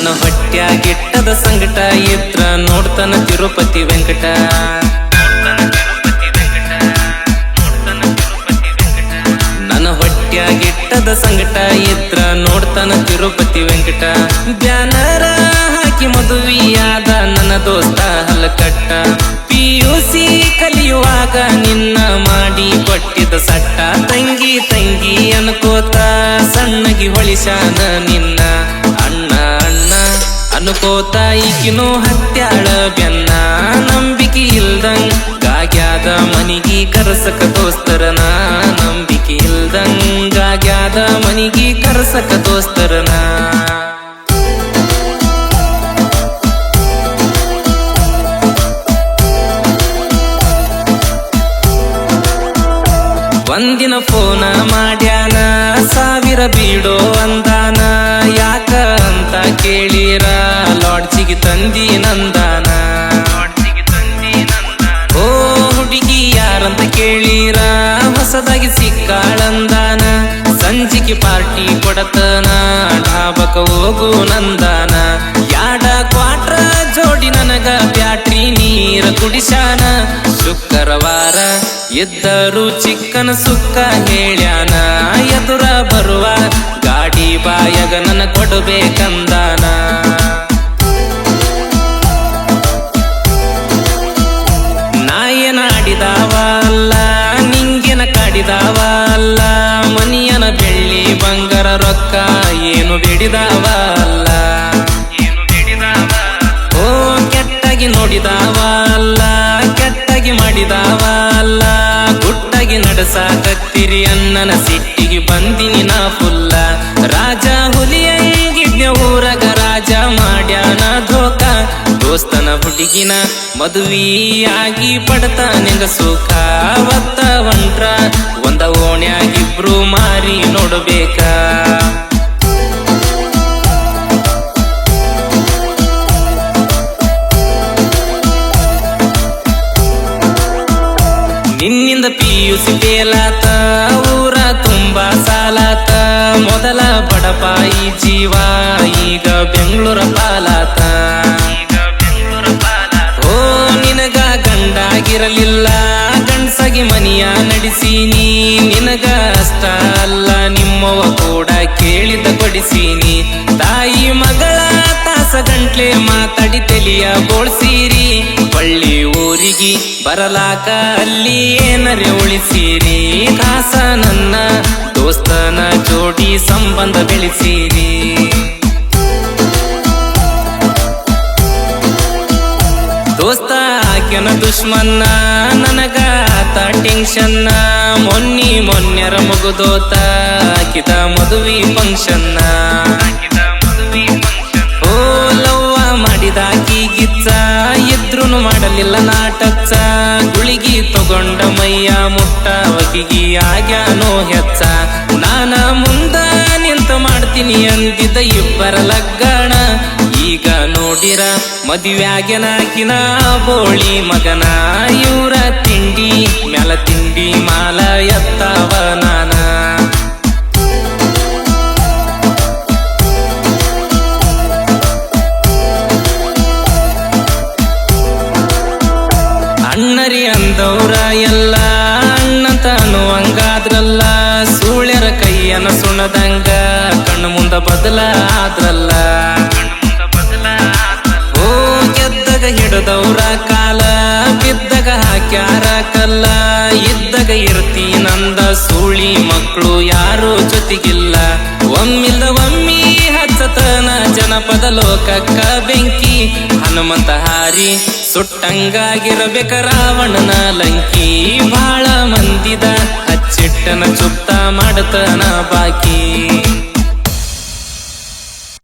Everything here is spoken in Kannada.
ನನ್ನ ಹೊಟ್ಯಾಗಿಟ್ಟದ ಸಂಕಟ ಇದ್ರ ನೋಡ್ತಾನ ತಿರುಪತಿ ವೆಂಕಟ ನನ್ನ ಹೊಟ್ಯಾಗಿಟ್ಟದ ಸಂಕಟ ಇದ್ರ ನೋಡ್ತಾನ ತಿರುಪತಿ ವೆಂಕಟ ಬ್ಯಾನರ ಹಾಕಿ ಮದುವೆಯಾದ ನನ್ನ ದೋಸ್ತ ಹಲಕಟ್ಟ PUC ಕಲಿಯುವಾಗ ನಿನ್ನ ಮಾಡಿ ಕೊಟ್ಟಿದ ಸಟ್ಟ ತಂಗಿ ತಂಗಿ ಅನ್ಕೋತ ಸಣ್ಣಗಿ ಹೊಳಿಸಾನ ನಿನ್ನ ಅಣ್ಣ ಅಣ್ಣ ಅನ್ಕೋತ ಈಕಿನೂ ಹತ್ಯಾಳ ಬೆನ್ನ ನಂಬಿಕೆ ಇಲ್ದಂಗಾಗ್ಯಾದ ಮನಿಗಿ ಕರ್ಸಕ ದೋಸ್ತರನ ನಂಬಿಕೆ ಇಲ್ದಂಗಾಗ್ಯಾದ ಮನಿಗಿ ಕರ್ಸಕ ದೋಸ್ತರನ ಒಂದಿನ ಫೋನ ಮಾಡ್ಯಾನ ಸಾವಿರ ಬೀಡೋ ಅಂದಾನ ಯಾಕ ಅಂತ ಕೇಳಿರ ಲಾಡ್ಜಿಗೆ ತಂದಿ ನಂದಾನ ಓ ಹುಡುಗಿ ಯಾರಂತ ಕೇಳಿರ ಹೊಸದಾಗಿ ಸಿಕ್ಕಾಳಂದಾನ ಸಂಜಿಗೆ ಪಾರ್ಟಿ ಕೊಡತನ ಢಾಬಕ ಹೋಗು ನಂದಾನ ಯಾಡ ಕ್ವಾಟ್ರ ಜೋಡಿ ನನಗ ಬ್ಯಾಟ್ರಿ ನೀರ ಕುಡಿಸಾನ ಶುಕ್ರವಾರ ಇದ್ದರು ಚಿಕ್ಕನ ಸುಕ್ಕ ಹೇಳ್ಯಾನ ಎದುರ ಬರುವ ಗಾಡಿ ಬಾಯಗ ನನ್ನ ಕೊಡಬೇಕಂದಾನ ನಾಯನ ಆಡಿದಾವ ಅಲ್ಲ ನಿಂಗೆನ ಕಾಡಿದಾವ ಅಲ್ಲ ಮನಿಯನ ಬೆಳ್ಳಿ ಬಂಗಾರ ರೊಕ್ಕ ಏನು ಬೇಡಿದಾವ ಅಲ್ಲ ಓ ಕೆಟ್ಟಾಗಿ ನೋಡಿದಾವ ಅಲ್ಲ ಕೆಟ್ಟಾಗಿ ಮಾಡಿದಾವ ಅಲ್ಲ ಗುಟ್ಟಾಗಿ ನಡಸಾಕತ್ತಿರಿ ಅನ್ನನ ಸಿಟ್ಟಿಗೆ ಬಂದಿನಿ ನಾ ಫುಲ್ಲ ರಾಜ ಹುಲಿಯಂಗಿದ್ನ ಊರಗ ರಾಜ ಮಾಡ್ಯಾನ ಧೋಕ ದೋಸ್ತನ ಹುಡುಗಿನ ಮದುವೆಯಾಗಿ ಪಡ್ತಾನೆಂಗ ಸುಖ ಅವತ್ತ ಹೊಂಟ್ರ ಒಂದ ಓಣ್ಯಾಗಿಬ್ರು ಮಾರಿ ನೋಡ್ಬೇಕ ನಿನ್ನಿಂದ PUC ಫೇಲಾತ ಊರ ತುಂಬಾ ಸಾಲಾತ ಮೊದಲ ಬಡಪಾಯಿ ಜೀವ ಈಗ ಬೆಂಗಳೂರ ಪಾಲಾತ ಓ ನಿನಗ ಗಂಡಾಗಿರಲಿಲ್ಲ ಗಂಡ್ಸಾಗಿ ಮನಿಯ ನಡೆಸೀನಿ ನಿನಗ ಅಷ್ಟ ಅಲ್ಲ ನಿಮ್ಮವ ಕೂಡ ಕೇಳಿದ ಕೊಡಿಸೀನಿ ತಾಯಿ ಮಗಳ ತಾಸ ಗಂಟ್ಲೆ ಮಾತಾಡಿ ತಲಿಯ ಬೋಳ್ಸೀರಿ ಬಳ್ಳಿ ಊರಿಗೆ ಬರಲಾಕ ಅಲ್ಲಿ ಏನರೆ ಉಳಿಸಿರಿ ಕಾಸ ನನ್ನ ದೋಸ್ತನ ಜೋಡಿ ಸಂಬಂಧ ಬೆಳೆಸಿರಿ ದೋಸ್ತ ಆಕೆನ ದುಶ್ಮನ್ನ ನನಗ ಆತ ಟೆನ್ಷನ್ನ ಮೊನ್ನೆರ ಮುಗುದೋತ ಆಕಿದ ಮದುವೆ ಫಂಕ್ಷನ್ನ ಓ ಲವ್ವ ಮಾಡಿದಾಕಿ ಗಿಚ್ಚ ಇದ್ರುನು ಮಾಡಲಿಲ್ಲ ನಾಟಚ್ಚ ಗುಳಿಗಿ ತಗೊಂಡ ಮೈಯ ಮುಟ್ಟ ವಕಿಗಿ ಆಗ್ಯಾನೋ ಹೆಚ್ಚ ನಾನ ಮುಂದ ನಿಂತ ಮಾಡ್ತೀನಿ ಅಂದಿದ್ದ ಇಬ್ಬರ ಲಗ್ಗಣ ಈಗ ನೋಡಿರ ಮದುವ್ಯಾಗ್ಯನಾಕಿನ ಬೋಳಿ ಮಗನ ಇವ್ರ ತಿಂಡಿ ಮ್ಯಾಲ ತಿಂಡಿ ಮಾಲ ಎತ್ತಾವ ನಾನ ಅಣ್ಣರಿ ಅಂದವ್ರ ಎಲ್ಲ ಅಣ್ಣಂತ ಅನ್ನುವಂಗಾದ್ರಲ್ಲ ಸೂಳ್ಯರ ಕೈಯನ ಸುಣದಂಗ ಕಣ್ಣು ಮುಂದ ಬದಲ ಆದ್ರಲ್ಲ ಓ ಗೆದ್ದಾಗ ಹಿಡದವ್ರ ಕಾಲ ಬಿದ್ದಾಗ ಹಾಕ್ಯಾರ ಕಲ್ಲ ಇದ್ದಾಗ ಇರ್ತಿ ನಂದ ಸೂಳಿ ಮಕ್ಕಳು ಯಾರು ಜೊತೆಗಿಲ್ಲ ಒಮ್ಮಿಲ್ದ ಒಮ್ಮಿ ಹಚ್ಚತನ ಜನಪದ ಲೋಕಕ್ಕ ಬೆಂಕಿ ಹನುಮಂತ ಹಾರಿ ಸುಟ್ಟಂಗಾಗಿರಬೇಕ ರಾವಣನ ಲಂಕಿ ಬಾಳ ಮಂದಿದ ಹಚ್ಚಿಟ್ಟನ ಚುಪ್ತ ಮಾಡತನ ಬಾಕಿ